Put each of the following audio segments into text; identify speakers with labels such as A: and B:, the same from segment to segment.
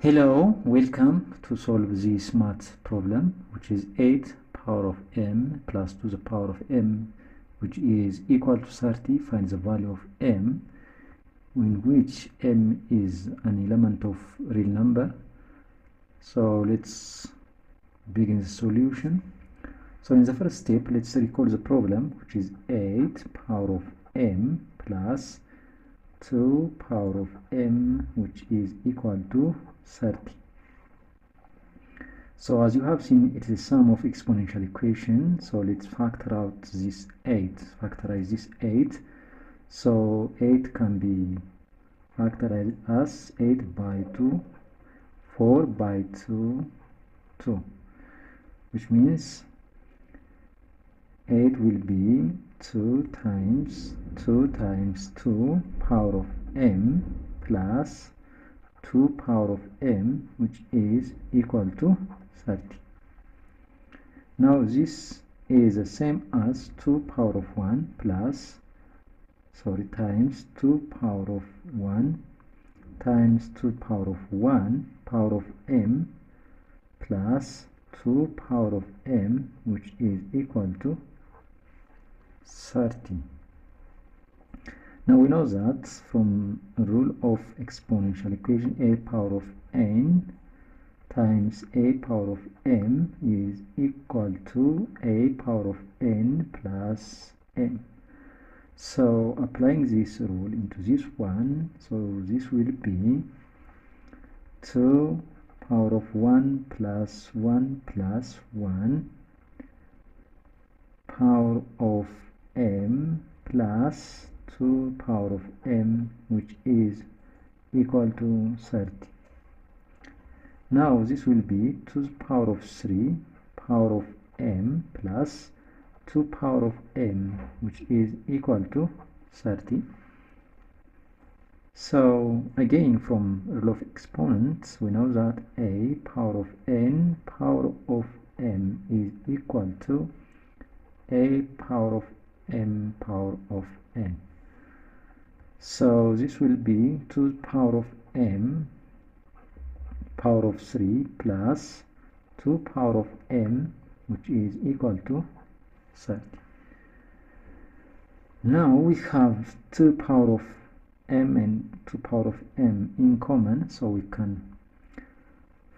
A: Hello, welcome to solve this math problem, which is 8 power of m plus 2 the power of m, which is equal to 30. Find the value of m, in which m is an element of real number. So let's begin the solution. So in the first step, let's recall the problem, which is 8 power of m plus 2 power of m, which is equal to 30. So as you have seen, it is a sum of exponential equation. So let's factor out this 8, factorize this 8. So 8 can be factorized as 8 by 2, 4 by 2, 2, which means 8 will be 2 times 2 power of m plus 2 power of m, which is equal to 30. Now this is the same as 2 power of 1 plus, times 2 power of 1 times 2 power of 1 power of m plus 2 power of m, which is equal to 30. Now we know that from the rule of exponential equation, a power of n times a power of m is equal to a power of n plus m. So applying this rule into this one, so this will be 2 power of 1 plus 1 plus 1 power of m plus 2 power of m, which is equal to 30. Now this will be 2 to the power of 3 power of m plus 2 power of m, which is equal to 30. So again, from rule of exponents, we know that a power of n power of m is equal to a power of m power of n. So this will be 2 to the power of m power of 3 plus 2 power of m, which is equal to 30. Now we have 2 power of m and 2 power of m in common, so we can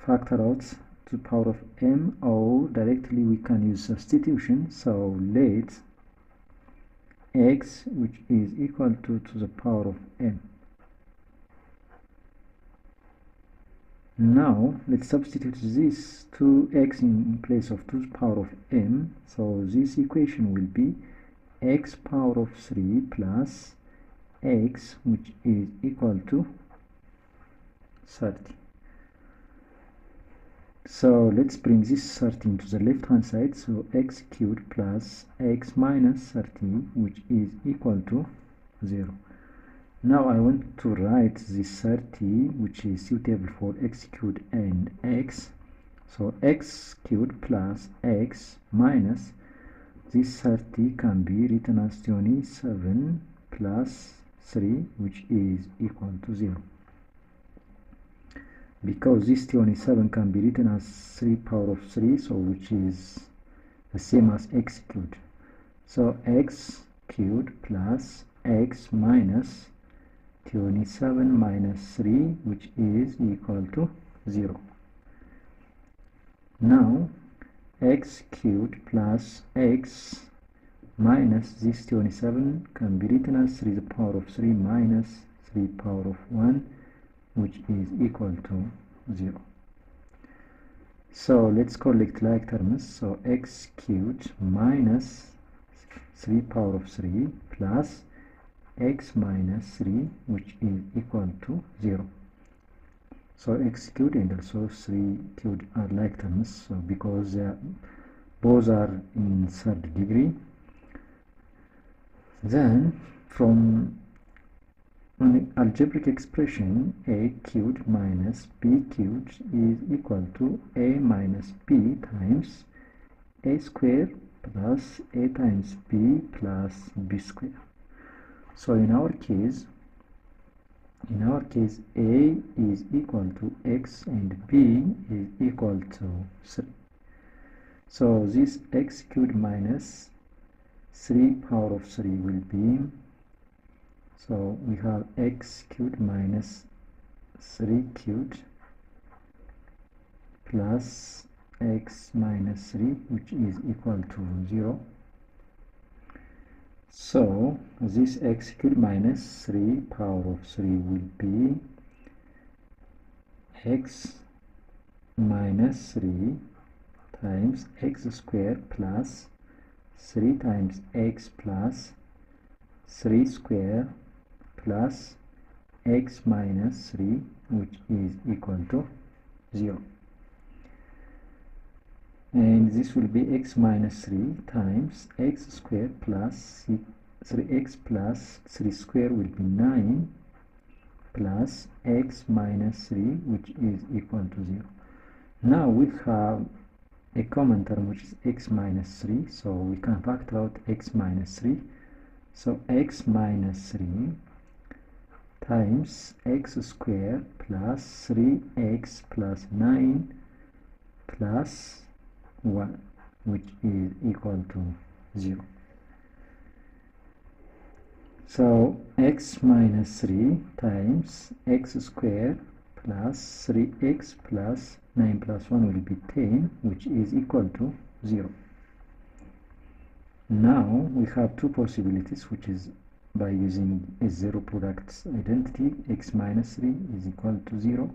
A: factor out 2 power of m, or directly we can use substitution. So let x, which is equal to the power of m. Now let's substitute this 2x in place of 2 to the power of m. So this equation will be x power of 3 plus x, which is equal to 30. So let's bring this 30 into the left hand side. So x cubed plus x minus 30, which is equal to 0. Now I want to write this 30, which is suitable for x cubed and x. So x cubed plus x minus this 30 can be written as 27 plus 3, which is equal to 0. Because this 27 can be written as 3 power of 3, so which is the same as x cubed. So x cubed plus x minus 27 minus 3, which is equal to 0. Now x cubed plus x minus this 27 can be written as 3 to the power of 3 minus 3 power of 1, which is equal to 0. So let's collect like terms. So x cubed minus 3 power of 3 plus x minus 3, which is equal to 0. So x cubed and also 3 cubed are like terms, so because they are, both are in third degree. Then from an algebraic expression, a cubed minus b cubed is equal to a minus b times a squared plus a times b plus b squared. So in our case, In our case, a is equal to x and b is equal to 3. So this x cubed minus 3 power of 3 will be, so we have x cubed minus 3 cubed plus x minus 3, which is equal to 0. So this x cubed minus 3 power of 3 will be x minus 3 times x squared plus 3 times x plus 3 square plus x minus 3, which is equal to 0. And this will be x minus 3 times x squared plus 3x plus 3 square will be 9 plus x minus 3, which is equal to 0. Now we have a common term, which is x minus 3, so we can factor out x minus 3. So x minus 3 times x squared plus 3x plus 9 plus 1, which is equal to 0. So x minus 3 times x squared plus 3x plus 9 plus 1 will be 10, which is equal to 0. Now we have two possibilities, which is by using a zero product identity, x minus 3 is equal to 0,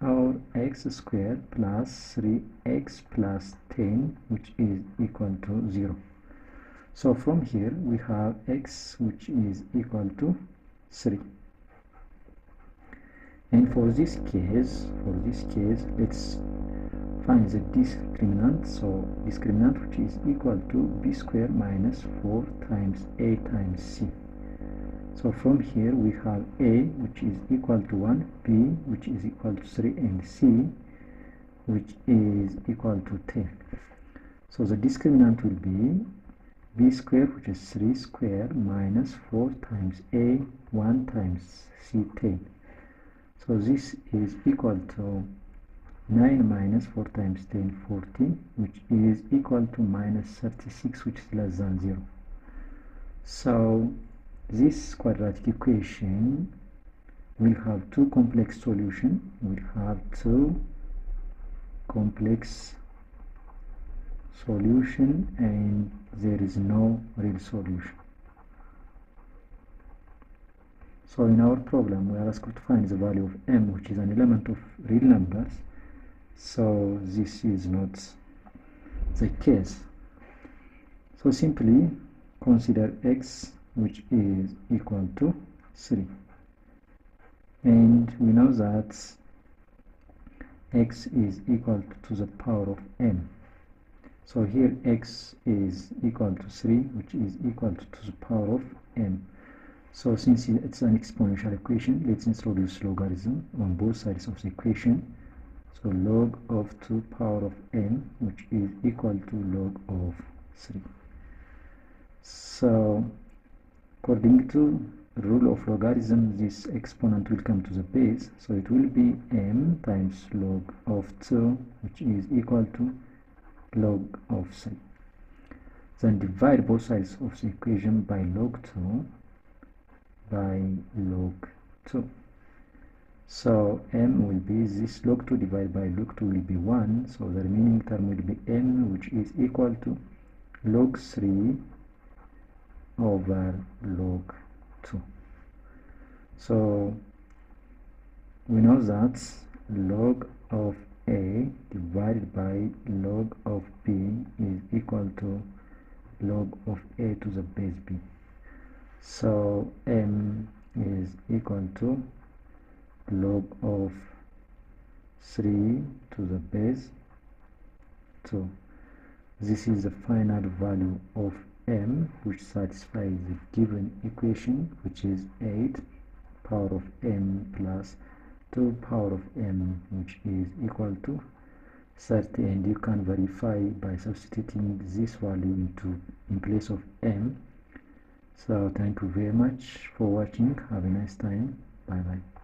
A: or x squared plus 3x plus 10, which is equal to 0. So from here we have x, which is equal to 3. And for this case, let's find the discriminant. So discriminant, which is equal to b squared minus 4 times a times c. So from here we have a, which is equal to 1, b, which is equal to 3, and c, which is equal to 10. So the discriminant will be b squared, which is 3 squared, minus 4 times a, 1 times c, 10. So this is equal to 9 minus 4 times 10, 14, which is equal to minus 36, which is less than 0. So this quadratic equation will have two complex solutions. We'll have two complex solution, and there is no real solution. So in our problem we are asked to find the value of m, which is an element of real numbers. So this is not the case. So simply consider x, which is equal to 3, and we know that x is equal to the power of m. So here x is equal to 3, which is equal to the power of m. So since it's an exponential equation, let's introduce logarithm on both sides of the equation. So log of 2 power of m, which is equal to log of 3. So according to rule of logarithm, this exponent will come to the base, so it will be m times log of 2, which is equal to log of 3. Then divide both sides of the equation by log 2 by log 2. So m will be this log 2 divided by log 2 will be 1, so the remaining term will be m, which is equal to log 3 over log 2. So we know that log of a divided by log of b is equal to log of a to the base b. So m is equal to log of 3 to the base 2. This is the final value of m, which satisfies the given equation, which is 8 power of m plus 2 power of m, which is equal to 30, and you can verify by substituting this value in place of m. So thank you very much for watching. Have a nice time. Bye bye.